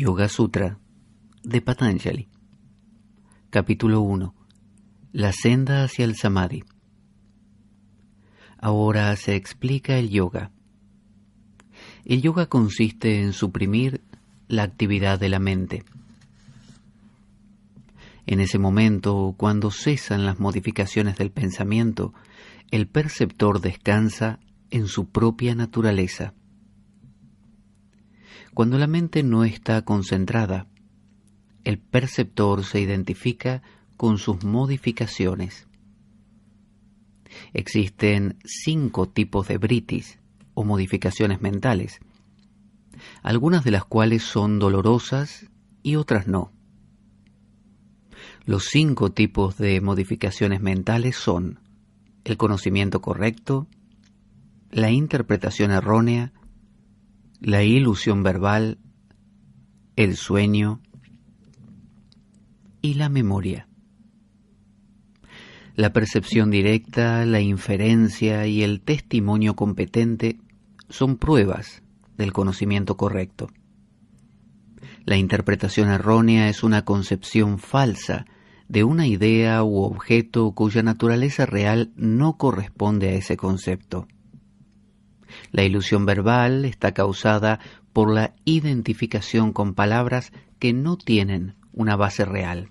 Yoga Sutra de Patanjali. Capítulo 1. La senda hacia el Samadhi. Ahora se explica el yoga. El yoga consiste en suprimir la actividad de la mente. En ese momento, cuando cesan las modificaciones del pensamiento, el perceptor descansa en su propia naturaleza. Cuando la mente no está concentrada, el perceptor se identifica con sus modificaciones. Existen 5 tipos de vrittis o modificaciones mentales, algunas de las cuales son dolorosas y otras no. Los 5 tipos de modificaciones mentales son el conocimiento correcto, la interpretación errónea, la ilusión verbal, el sueño y la memoria. La percepción directa, la inferencia y el testimonio competente son pruebas del conocimiento correcto. La interpretación errónea es una concepción falsa de una idea u objeto cuya naturaleza real no corresponde a ese concepto. La ilusión verbal está causada por la identificación con palabras que no tienen una base real.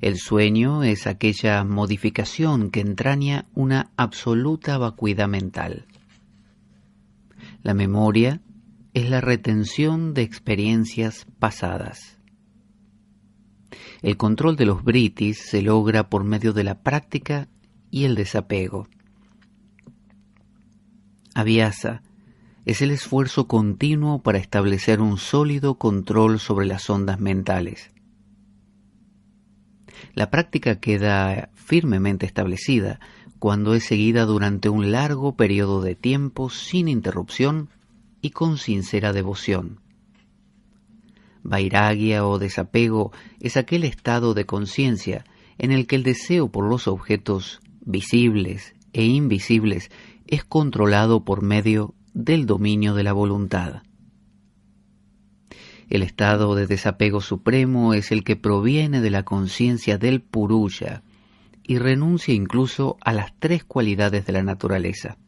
El sueño es aquella modificación que entraña una absoluta vacuidad mental. La memoria es la retención de experiencias pasadas. El control de los vrittis se logra por medio de la práctica y el desapego. Abhyasa es el esfuerzo continuo para establecer un sólido control sobre las ondas mentales. La práctica queda firmemente establecida cuando es seguida durante un largo periodo de tiempo sin interrupción y con sincera devoción. Vairagya o desapego es aquel estado de conciencia en el que el deseo por los objetos visibles e invisibles es controlado por medio del dominio de la voluntad. El estado de desapego supremo es el que proviene de la conciencia del Purusha y renuncia incluso a las 3 cualidades de la naturaleza.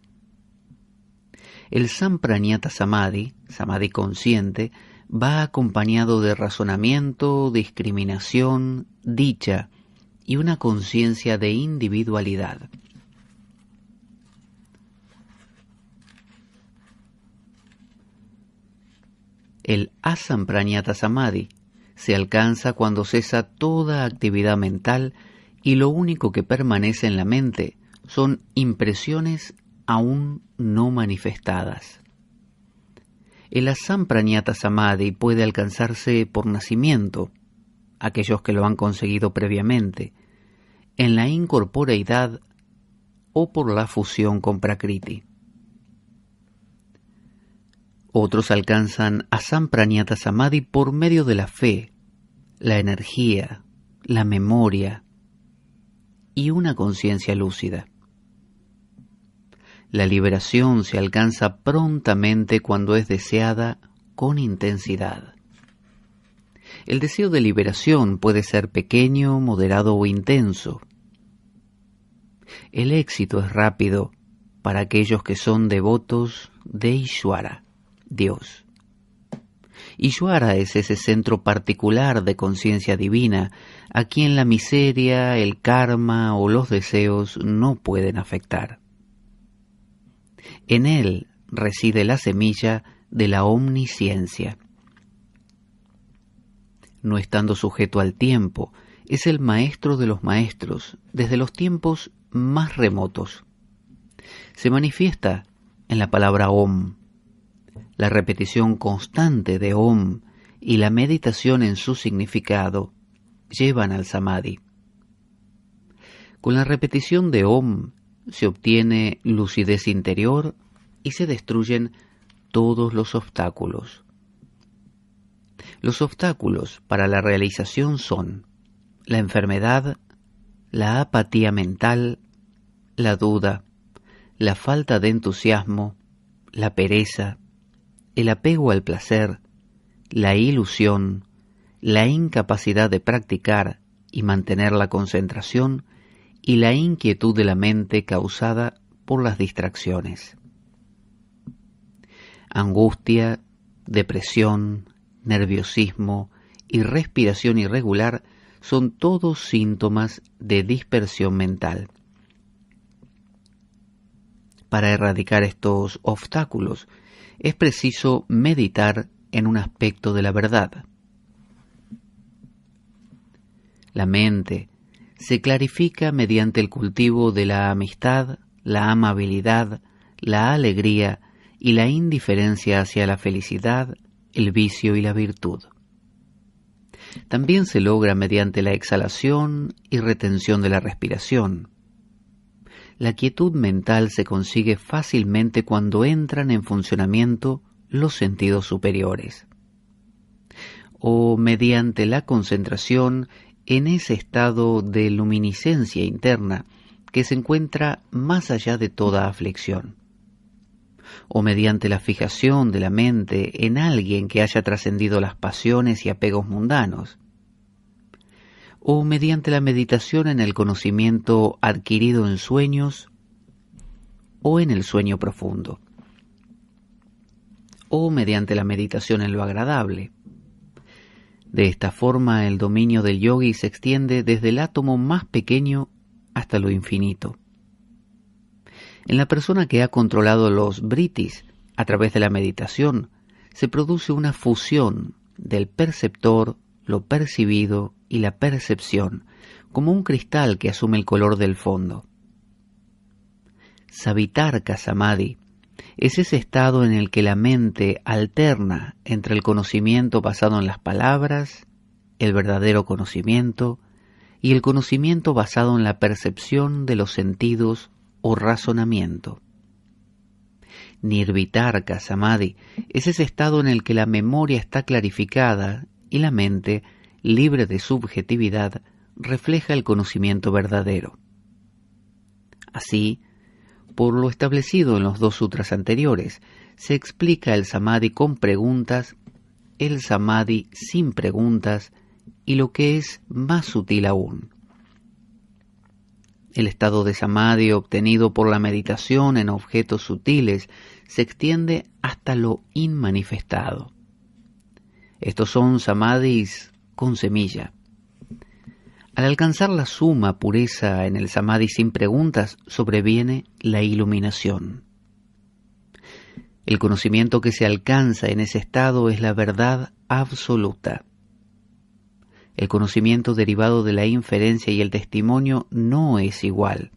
El Samprajñata Samadhi, samadhi consciente, va acompañado de razonamiento, discriminación, dicha y una conciencia de individualidad. El Asamprajñata Samadhi se alcanza cuando cesa toda actividad mental y lo único que permanece en la mente son impresiones aún no manifestadas. El Asamprajñata Samadhi puede alcanzarse por nacimiento, aquellos que lo han conseguido previamente, en la incorporeidad o por la fusión con Prakriti. Otros alcanzan Asamprajñata Samadhi por medio de la fe, la energía, la memoria y una conciencia lúcida. La liberación se alcanza prontamente cuando es deseada con intensidad. El deseo de liberación puede ser pequeño, moderado o intenso. El éxito es rápido para aquellos que son devotos de Ishvara, Dios. Ishvara es ese centro particular de conciencia divina a quien la miseria, el karma o los deseos no pueden afectar. En él reside la semilla de la omnisciencia. No estando sujeto al tiempo, es el maestro de los maestros desde los tiempos más remotos. Se manifiesta en la palabra Om. La repetición constante de Om y la meditación en su significado llevan al Samadhi. Con la repetición de Om se obtiene lucidez interior y se destruyen todos los obstáculos. Los obstáculos para la realización son la enfermedad, la apatía mental, la duda, la falta de entusiasmo, la pereza, el apego al placer, la ilusión, la incapacidad de practicar y mantener la concentración y la inquietud de la mente causada por las distracciones. Angustia, depresión, nerviosismo y respiración irregular son todos síntomas de dispersión mental. Para erradicar estos obstáculos es preciso meditar en un aspecto de la verdad. La mente se clarifica mediante el cultivo de la amistad, la amabilidad, la alegría y la indiferencia hacia la felicidad, el vicio y la virtud. También se logra mediante la exhalación y retención de la respiración. La quietud mental se consigue fácilmente cuando entran en funcionamiento los sentidos superiores, o mediante la concentración en ese estado de luminiscencia interna que se encuentra más allá de toda aflicción, o mediante la fijación de la mente en alguien que haya trascendido las pasiones y apegos mundanos, o mediante la meditación en el conocimiento adquirido en sueños o en el sueño profundo, o mediante la meditación en lo agradable. De esta forma, el dominio del yogi se extiende desde el átomo más pequeño hasta lo infinito. En la persona que ha controlado los vrittis a través de la meditación, se produce una fusión del perceptor, lo percibido y la percepción, como un cristal que asume el color del fondo. Savitarka Samadhi es ese estado en el que la mente alterna entre el conocimiento basado en las palabras, el verdadero conocimiento, y el conocimiento basado en la percepción de los sentidos o razonamiento. Nirvitarka Samadhi es ese estado en el que la memoria está clarificada y la mente, libre de subjetividad, refleja el conocimiento verdadero. Así, por lo establecido en los dos sutras anteriores, se explica el samadhi con preguntas, el samadhi sin preguntas y lo que es más sutil aún. El estado de samadhi obtenido por la meditación en objetos sutiles se extiende hasta lo inmanifestado. Estos son samadhis con semilla. Al alcanzar la suma pureza en el samadhi sin preguntas, sobreviene la iluminación. El conocimiento que se alcanza en ese estado es la verdad absoluta. El conocimiento derivado de la inferencia y el testimonio no es igual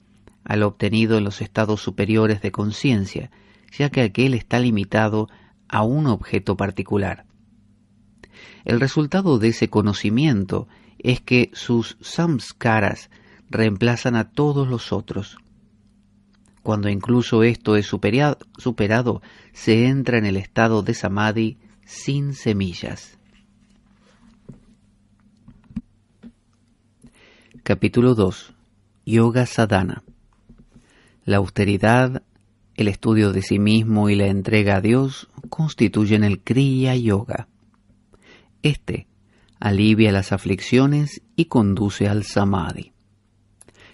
al obtenido en los estados superiores de conciencia, ya que aquel está limitado a un objeto particular. El resultado de ese conocimiento es que sus samskaras reemplazan a todos los otros. Cuando incluso esto es superado, se entra en el estado de samadhi sin semillas. Capítulo 2. Yoga Sadhana. La austeridad, el estudio de sí mismo y la entrega a Dios constituyen el Kriya Yoga. Este alivia las aflicciones y conduce al samadhi.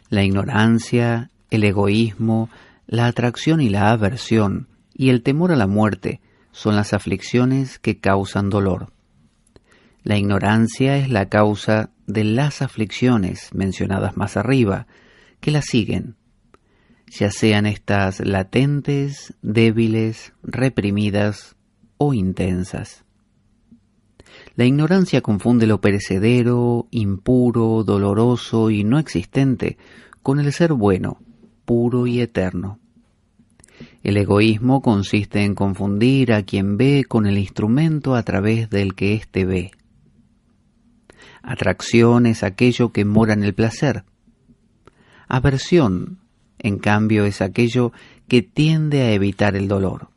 La ignorancia, el egoísmo, la atracción y la aversión, y el temor a la muerte son las aflicciones que causan dolor. La ignorancia es la causa de las aflicciones mencionadas más arriba, que las siguen, ya sean estas latentes, débiles, reprimidas o intensas. La ignorancia confunde lo perecedero, impuro, doloroso y no existente con el ser bueno, puro y eterno. El egoísmo consiste en confundir a quien ve con el instrumento a través del que éste ve. Atracción es aquello que mora en el placer. Aversión, en cambio, es aquello que tiende a evitar el dolor.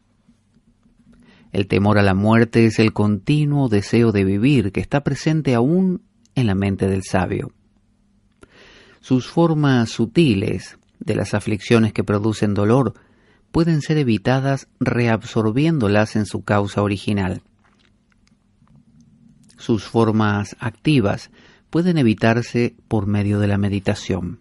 El temor a la muerte es el continuo deseo de vivir que está presente aún en la mente del sabio. Sus formas sutiles de las aflicciones que producen dolor pueden ser evitadas reabsorbiéndolas en su causa original. Sus formas activas pueden evitarse por medio de la meditación.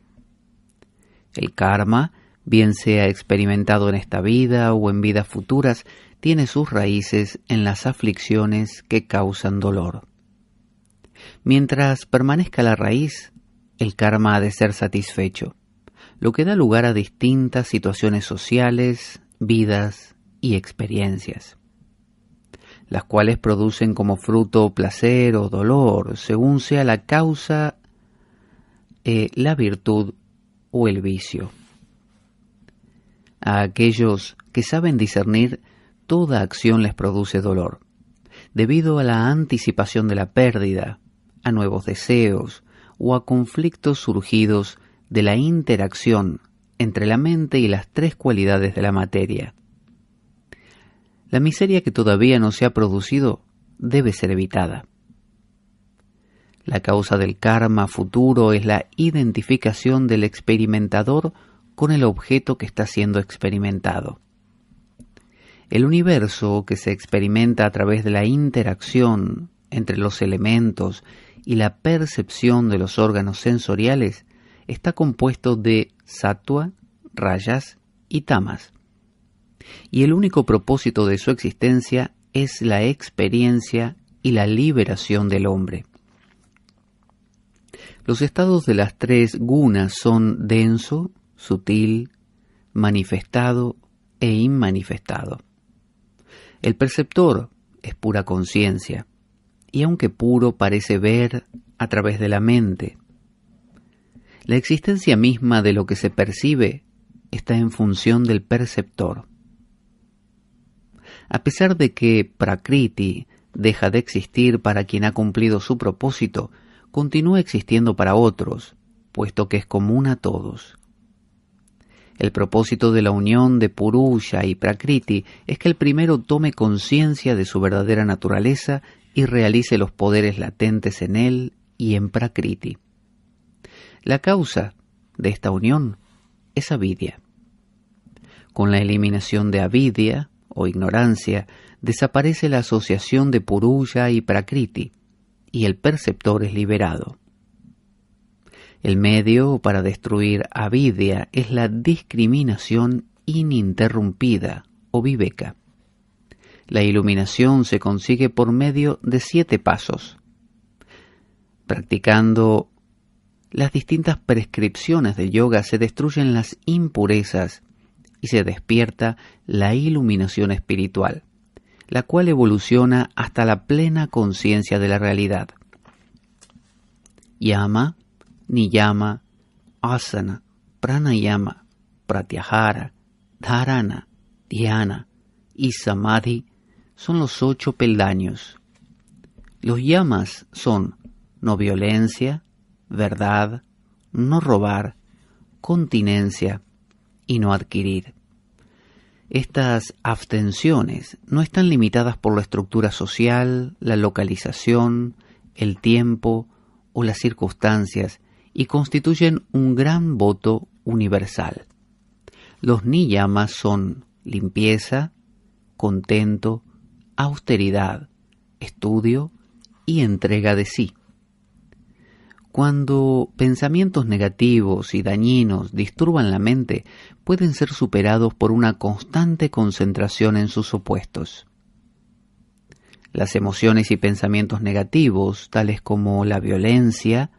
El karma, bien sea experimentado en esta vida o en vidas futuras, tiene sus raíces en las aflicciones que causan dolor. Mientras permanezca la raíz, el karma ha de ser satisfecho, lo que da lugar a distintas situaciones sociales, vidas y experiencias, las cuales producen como fruto placer o dolor, según sea la causa, la virtud o el vicio. A aquellos que saben discernir, toda acción les produce dolor, debido a la anticipación de la pérdida, a nuevos deseos o a conflictos surgidos de la interacción entre la mente y las tres cualidades de la materia. La miseria que todavía no se ha producido debe ser evitada. La causa del karma futuro es la identificación del experimentador con el objeto que está siendo experimentado. El universo que se experimenta a través de la interacción entre los elementos y la percepción de los órganos sensoriales está compuesto de sattva, rajas y tamas. Y el único propósito de su existencia es la experiencia y la liberación del hombre. Los estados de las tres gunas son denso, sutil, manifestado e inmanifestado. El perceptor es pura conciencia, y aunque puro parece ver a través de la mente. La existencia misma de lo que se percibe está en función del perceptor. A pesar de que Prakriti deja de existir para quien ha cumplido su propósito, continúa existiendo para otros, puesto que es común a todos. El propósito de la unión de Purusha y Prakriti es que el primero tome conciencia de su verdadera naturaleza y realice los poderes latentes en él y en Prakriti. La causa de esta unión es avidya. Con la eliminación de avidya, o ignorancia, desaparece la asociación de Purusha y Prakriti, y el perceptor es liberado. El medio para destruir avidya es la discriminación ininterrumpida, o viveka. La iluminación se consigue por medio de 7 pasos. Practicando las distintas prescripciones del yoga se destruyen las impurezas y se despierta la iluminación espiritual, la cual evoluciona hasta la plena conciencia de la realidad. Yama, niyama, asana, pranayama, pratyahara, dharana, dhyana y samadhi son los 8 peldaños. Los yamas son no violencia, verdad, no robar, continencia y no adquirir. Estas abstenciones no están limitadas por la estructura social, la localización, el tiempo o las circunstancias y constituyen un gran voto universal. Los niyamas son limpieza, contento, austeridad, estudio y entrega de sí. Cuando pensamientos negativos y dañinos disturban la mente, pueden ser superados por una constante concentración en sus opuestos. Las emociones y pensamientos negativos, tales como la violencia,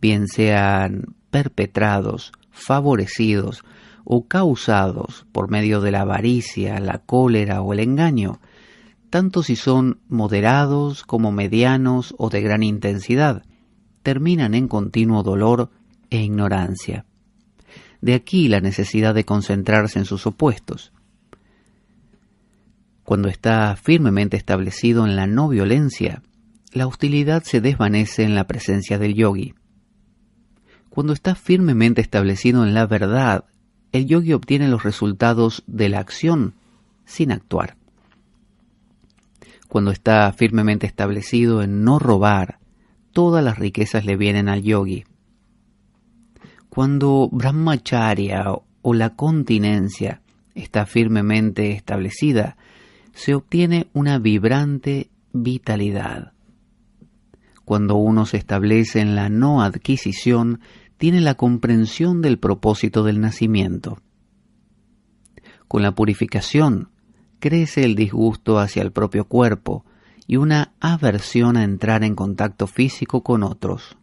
bien sean perpetrados, favorecidos o causados por medio de la avaricia, la cólera o el engaño, tanto si son moderados como medianos o de gran intensidad, terminan en continuo dolor e ignorancia. De aquí la necesidad de concentrarse en sus opuestos. Cuando está firmemente establecido en la no violencia, la hostilidad se desvanece en la presencia del yogi. Cuando está firmemente establecido en la verdad, el yogi obtiene los resultados de la acción sin actuar. Cuando está firmemente establecido en no robar, todas las riquezas le vienen al yogi. Cuando brahmacharya o la continencia está firmemente establecida, se obtiene una vibrante vitalidad. cuando uno se establece en la no adquisición, tiene la comprensión del propósito del nacimiento. Con la purificación, crece el disgusto hacia el propio cuerpo y una aversión a entrar en contacto físico con otros.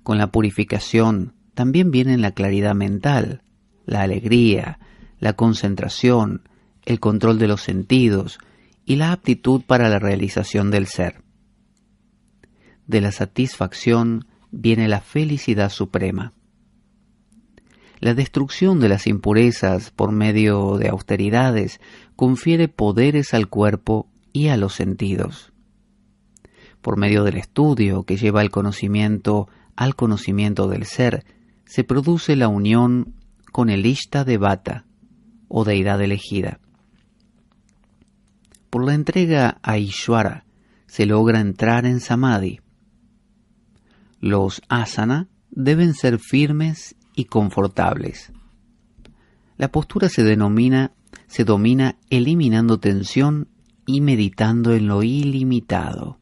Con la purificación también viene la claridad mental, la alegría, la concentración, el control de los sentidos y la aptitud para la realización del ser. De la satisfacción viene la felicidad suprema. La destrucción de las impurezas por medio de austeridades confiere poderes al cuerpo y a los sentidos. Por medio del estudio que lleva al conocimiento del ser, se produce la unión con el Ishta Devata, o deidad elegida. Por la entrega a Ishvara se logra entrar en Samadhi. Los asana deben ser firmes y confortables. La postura se domina eliminando tensión y meditando en lo ilimitado.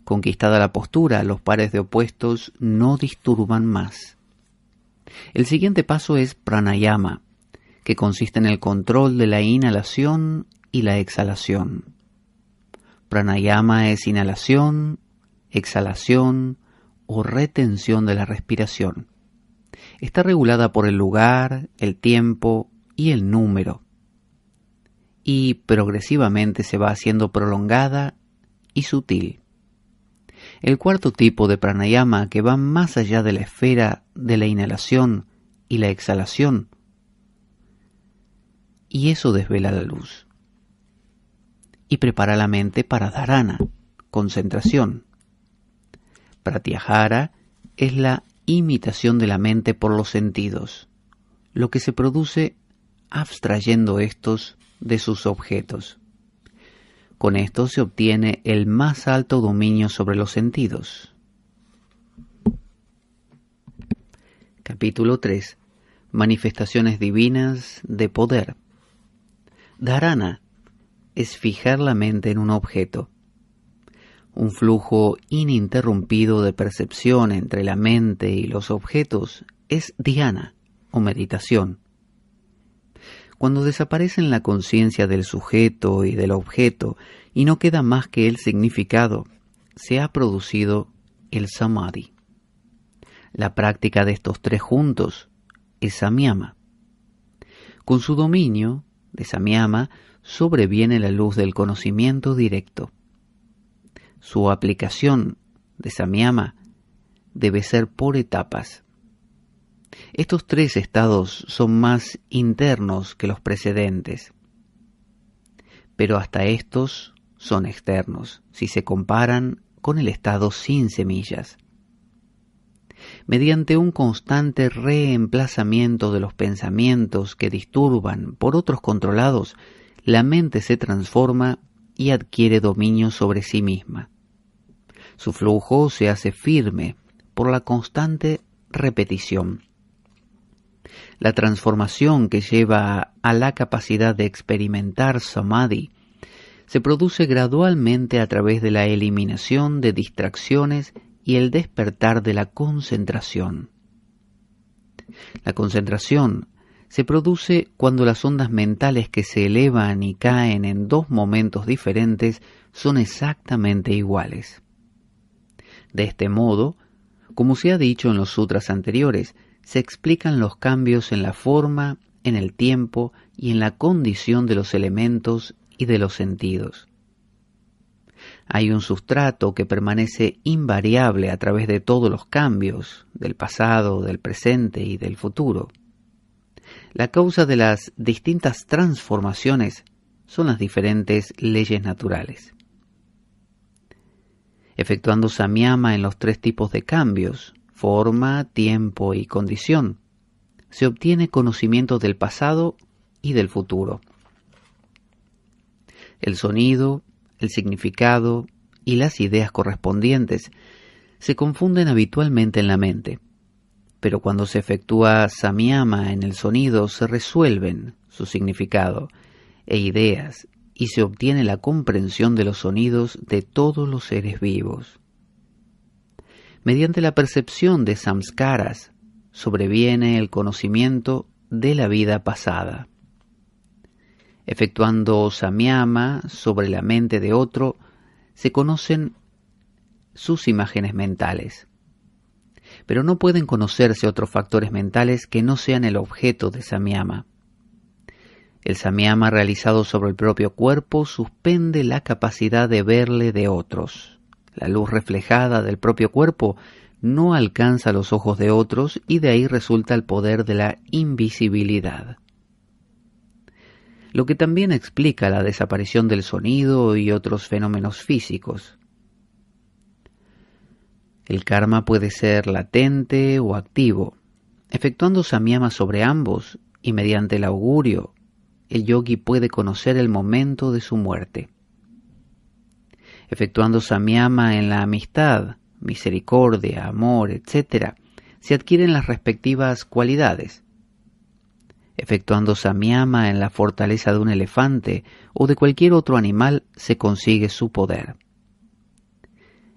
Conquistada la postura, los pares de opuestos no disturban más. El siguiente paso es pranayama, que consiste en el control de la inhalación y la exhalación. Pranayama es inhalación, exhalación o retención de la respiración. Está regulada por el lugar, el tiempo y el número, y progresivamente se va haciendo prolongada y sutil. El cuarto tipo de pranayama, que va más allá de la esfera de la inhalación y la exhalación, y eso desvela la luz y prepara la mente para dharana, concentración. Pratyahara es la imitación de la mente por los sentidos, lo que se produce abstrayendo estos de sus objetos. Con esto se obtiene el más alto dominio sobre los sentidos. Capítulo 3. Manifestaciones divinas de poder. Dharana es fijar la mente en un objeto. Un flujo ininterrumpido de percepción entre la mente y los objetos es dhyana o meditación. Cuando desaparecen la conciencia del sujeto y del objeto y no queda más que el significado, se ha producido el samadhi. La práctica de estos tres juntos es samyama. Con su dominio de samyama sobreviene la luz del conocimiento directo. Su aplicación de samyama debe ser por etapas. Estos tres estados son más internos que los precedentes, pero hasta estos son externos si se comparan con el estado sin semillas. Mediante un constante reemplazamiento de los pensamientos que disturban por otros controlados, la mente se transforma y adquiere dominio sobre sí misma. Su flujo se hace firme por la constante repetición. La transformación que lleva a la capacidad de experimentar samadhi se produce gradualmente a través de la eliminación de distracciones y el despertar de la concentración. La concentración se produce cuando las ondas mentales que se elevan y caen en dos momentos diferentes son exactamente iguales. De este modo, como se ha dicho en los sutras anteriores, se explican los cambios en la forma, en el tiempo y en la condición de los elementos y de los sentidos. Hay un sustrato que permanece invariable a través de todos los cambios, del pasado, del presente y del futuro. La causa de las distintas transformaciones son las diferentes leyes naturales. Efectuando samyama en los tres tipos de cambios, forma, tiempo y condición, se obtiene conocimiento del pasado y del futuro. El sonido, el significado y las ideas correspondientes se confunden habitualmente en la mente, pero cuando se efectúa samyama en el sonido se resuelven su significado e ideas y se obtiene la comprensión de los sonidos de todos los seres vivos. Mediante la percepción de samskaras sobreviene el conocimiento de la vida pasada. Efectuando samyama sobre la mente de otro, se conocen sus imágenes mentales. Pero no pueden conocerse otros factores mentales que no sean el objeto de samyama. El samyama realizado sobre el propio cuerpo suspende la capacidad de verle de otros. La luz reflejada del propio cuerpo no alcanza los ojos de otros y de ahí resulta el poder de la invisibilidad. Lo que también explica la desaparición del sonido y otros fenómenos físicos. El karma puede ser latente o activo. Efectuando samyama sobre ambos y mediante el augurio, el yogi puede conocer el momento de su muerte. Efectuando samyama en la amistad, misericordia, amor, etc., se adquieren las respectivas cualidades. Efectuando samyama en la fortaleza de un elefante o de cualquier otro animal, se consigue su poder.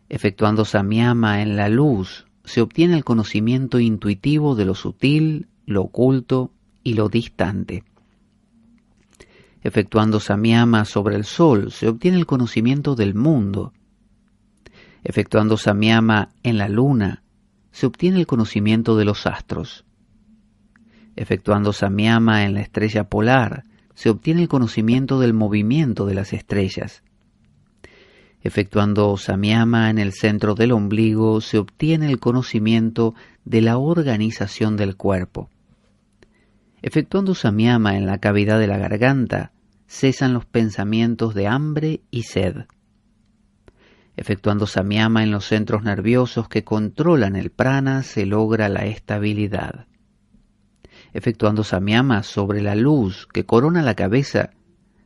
Efectuando samyama en la luz, se obtiene el conocimiento intuitivo de lo sutil, lo oculto y lo distante. Efectuando samyama sobre el sol, se obtiene el conocimiento del mundo. Efectuando samyama en la luna, se obtiene el conocimiento de los astros. Efectuando samyama en la estrella polar, se obtiene el conocimiento del movimiento de las estrellas. Efectuando samyama en el centro del ombligo, se obtiene el conocimiento de la organización del cuerpo. Efectuando samyama en la cavidad de la garganta, cesan los pensamientos de hambre y sed. Efectuando samyama en los centros nerviosos que controlan el prana, se logra la estabilidad. Efectuando samyama sobre la luz que corona la cabeza,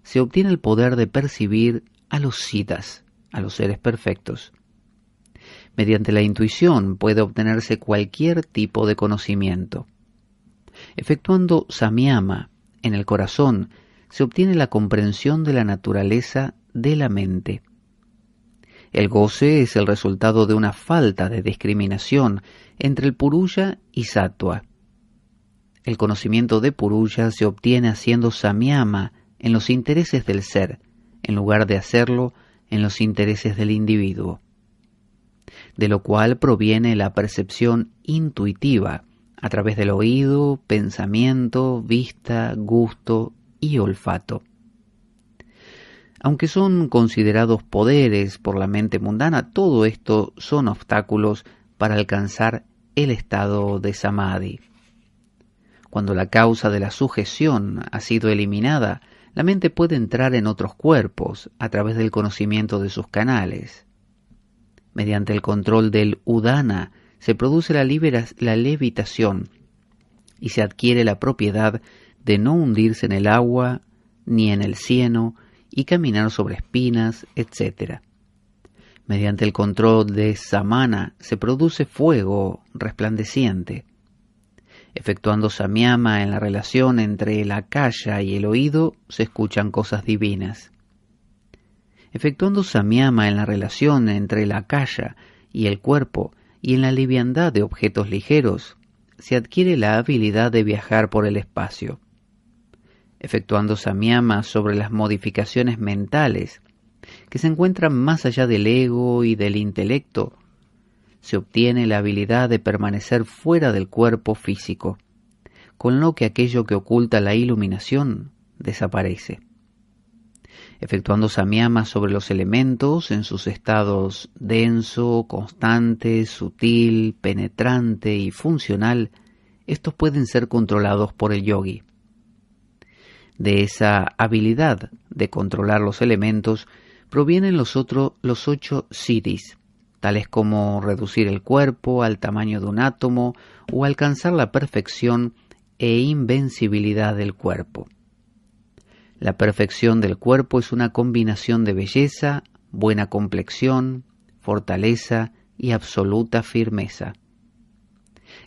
se obtiene el poder de percibir a los siddhas, a los seres perfectos. Mediante la intuición puede obtenerse cualquier tipo de conocimiento. Efectuando samyama en el corazón, se obtiene la comprensión de la naturaleza de la mente. El goce es el resultado de una falta de discriminación entre el puruya y sattva. El conocimiento de puruya se obtiene haciendo samyama en los intereses del ser, en lugar de hacerlo en los intereses del individuo, de lo cual proviene la percepción intuitiva a través del oído, pensamiento, vista, gusto y olfato. Aunque son considerados poderes por la mente mundana, todo esto son obstáculos para alcanzar el estado de samadhi. Cuando la causa de la sujeción ha sido eliminada, la mente puede entrar en otros cuerpos a través del conocimiento de sus canales. Mediante el control del udana se produce la levitación y se adquiere la propiedad de no hundirse en el agua ni en el cieno y caminar sobre espinas, etc. Mediante el control de samana se produce fuego resplandeciente. Efectuando samyama en la relación entre la kaya y el oído, se escuchan cosas divinas. Efectuando samyama en la relación entre la kaya y el cuerpo y en la liviandad de objetos ligeros, se adquiere la habilidad de viajar por el espacio. Efectuando samyama sobre las modificaciones mentales que se encuentran más allá del ego y del intelecto, se obtiene la habilidad de permanecer fuera del cuerpo físico, con lo que aquello que oculta la iluminación desaparece. Efectuando samyama sobre los elementos en sus estados denso, constante, sutil, penetrante y funcional, estos pueden ser controlados por el yogi. De esa habilidad de controlar los elementos provienen los 8 siddhis, tales como reducir el cuerpo al tamaño de un átomo o alcanzar la perfección e invencibilidad del cuerpo. La perfección del cuerpo es una combinación de belleza, buena complexión, fortaleza y absoluta firmeza.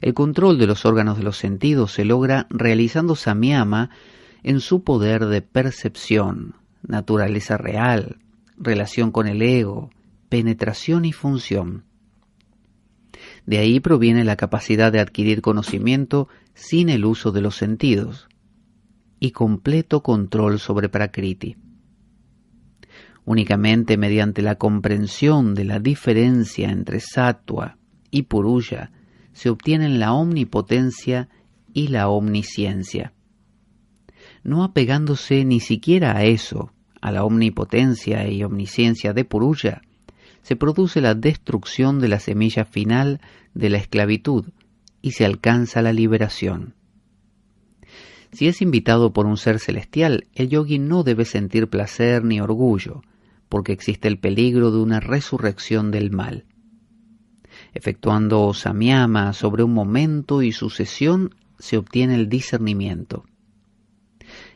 El control de los órganos de los sentidos se logra realizando samyama en su poder de percepción, naturaleza real, relación con el ego, penetración y función. De ahí proviene la capacidad de adquirir conocimiento sin el uso de los sentidos y completo control sobre Prakriti. Únicamente mediante la comprensión de la diferencia entre Sattva y Purusha se obtienen la omnipotencia y la omnisciencia. No apegándose ni siquiera a eso, a la omnipotencia y omnisciencia de Purusha, se produce la destrucción de la semilla final de la esclavitud y se alcanza la liberación. Si es invitado por un ser celestial, el yogi no debe sentir placer ni orgullo, porque existe el peligro de una resurrección del mal. Efectuando samyama sobre un momento y sucesión, se obtiene el discernimiento.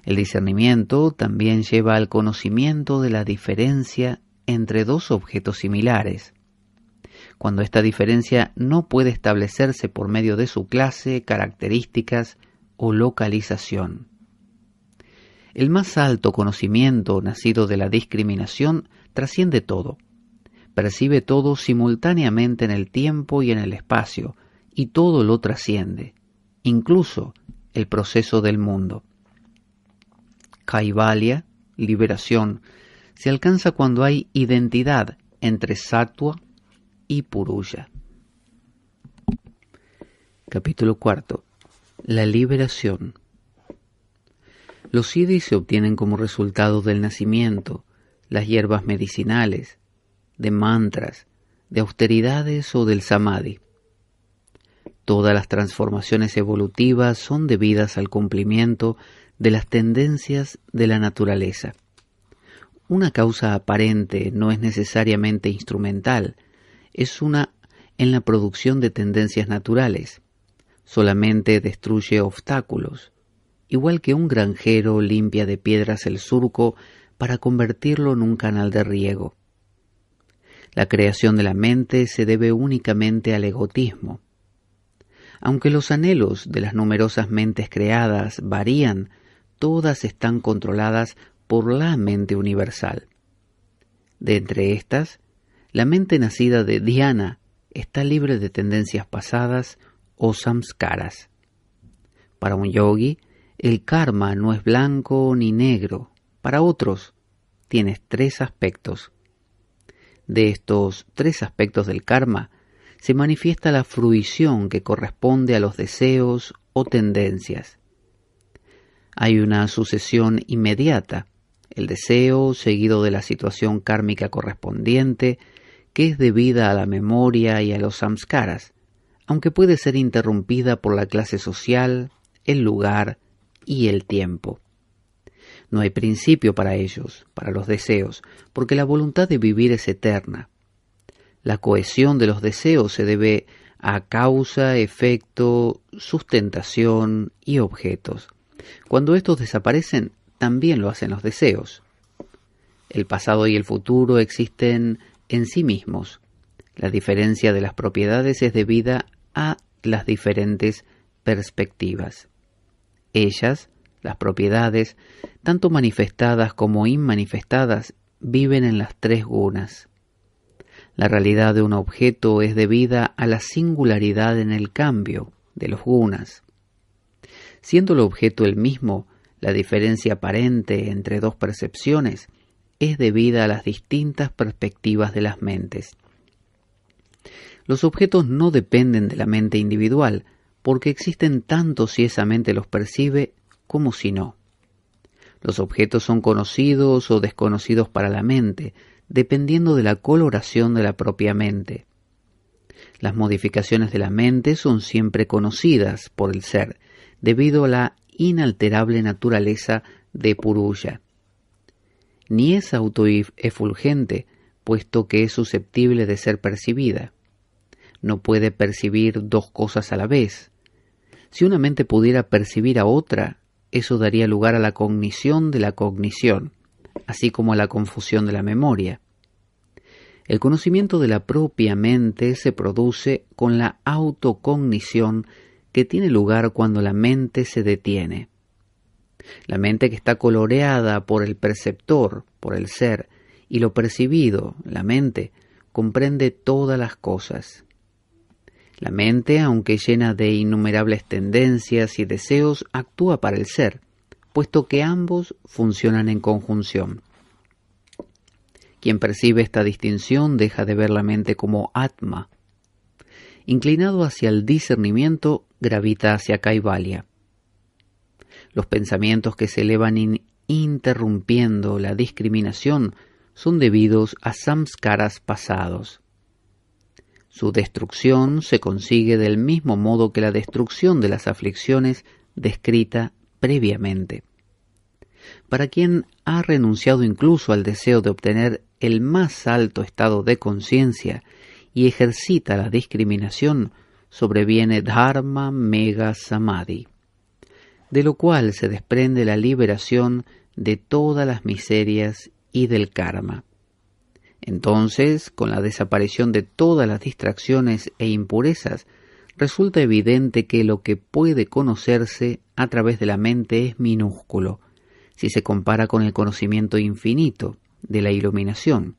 El discernimiento también lleva al conocimiento de la diferencia entre dos objetos similares, cuando esta diferencia no puede establecerse por medio de su clase, características o localización. El más alto conocimiento nacido de la discriminación trasciende todo, percibe todo simultáneamente en el tiempo y en el espacio, y todo lo trasciende, incluso el proceso del mundo. Kaivalya, liberación, se alcanza cuando hay identidad entre Sattva y Purusha. Capítulo 4. La liberación. Los siddhis se obtienen como resultado del nacimiento, las hierbas medicinales, de mantras, de austeridades o del samadhi. Todas las transformaciones evolutivas son debidas al cumplimiento de las tendencias de la naturaleza. Una causa aparente no es necesariamente instrumental, es una en la producción de tendencias naturales. Solamente destruye obstáculos, igual que un granjero limpia de piedras el surco para convertirlo en un canal de riego. La creación de la mente se debe únicamente al egotismo. Aunque los anhelos de las numerosas mentes creadas varían, todas están controladas por la mente universal. De entre estas, la mente nacida de dhyana está libre de tendencias pasadas o samskaras. Para un yogi, el karma no es blanco ni negro. Para otros, tiene tres aspectos. De estos tres aspectos del karma, se manifiesta la fruición que corresponde a los deseos o tendencias. Hay una sucesión inmediata, el deseo seguido de la situación kármica correspondiente, que es debida a la memoria y a los samskaras, aunque puede ser interrumpida por la clase social, el lugar y el tiempo. No hay principio para ellos, para los deseos, porque la voluntad de vivir es eterna. La cohesión de los deseos se debe a causa, efecto, sustentación y objetos. Cuando estos desaparecen, también lo hacen los deseos. El pasado y el futuro existen en sí mismos. La diferencia de las propiedades es debida a las diferentes perspectivas. Ellas, las propiedades, tanto manifestadas como inmanifestadas, viven en las tres gunas. La realidad de un objeto es debida a la singularidad en el cambio de los gunas. Siendo el objeto el mismo, la diferencia aparente entre dos percepciones es debida a las distintas perspectivas de las mentes. Los objetos no dependen de la mente individual, porque existen tanto si esa mente los percibe como si no. Los objetos son conocidos o desconocidos para la mente, dependiendo de la coloración de la propia mente. Las modificaciones de la mente son siempre conocidas por el ser, debido a la inalterable naturaleza de Purusha. Ni es autoefulgente, puesto que es susceptible de ser percibida. No puede percibir dos cosas a la vez. Si una mente pudiera percibir a otra, eso daría lugar a la cognición de la cognición, así como a la confusión de la memoria. El conocimiento de la propia mente se produce con la autocognición que tiene lugar cuando la mente se detiene. La mente que está coloreada por el perceptor, por el ser, y lo percibido, la mente, comprende todas las cosas. La mente, aunque llena de innumerables tendencias y deseos, actúa para el ser, puesto que ambos funcionan en conjunción. Quien percibe esta distinción deja de ver la mente como Atma. Inclinado hacia el discernimiento, gravita hacia Kaivalya. Los pensamientos que se elevan interrumpiendo la discriminación son debidos a samskaras pasados. Su destrucción se consigue del mismo modo que la destrucción de las aflicciones descrita previamente. Para quien ha renunciado incluso al deseo de obtener el más alto estado de conciencia y ejercita la discriminación, sobreviene Dharma Mega Samadhi, de lo cual se desprende la liberación de todas las miserias y del karma. Entonces, con la desaparición de todas las distracciones e impurezas, resulta evidente que lo que puede conocerse a través de la mente es minúsculo, si se compara con el conocimiento infinito de la iluminación.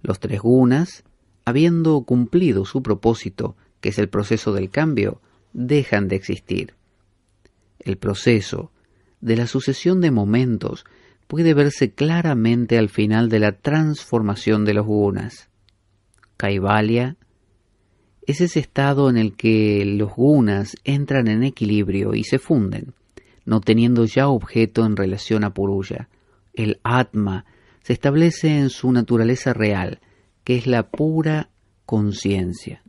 Los tres gunas, habiendo cumplido su propósito, que es el proceso del cambio, dejan de existir. El proceso de la sucesión de momentos puede verse claramente al final de la transformación de los gunas. Kaivalya es ese estado en el que los gunas entran en equilibrio y se funden, no teniendo ya objeto en relación a Puruya. El Atma se establece en su naturaleza real, que es la pura conciencia.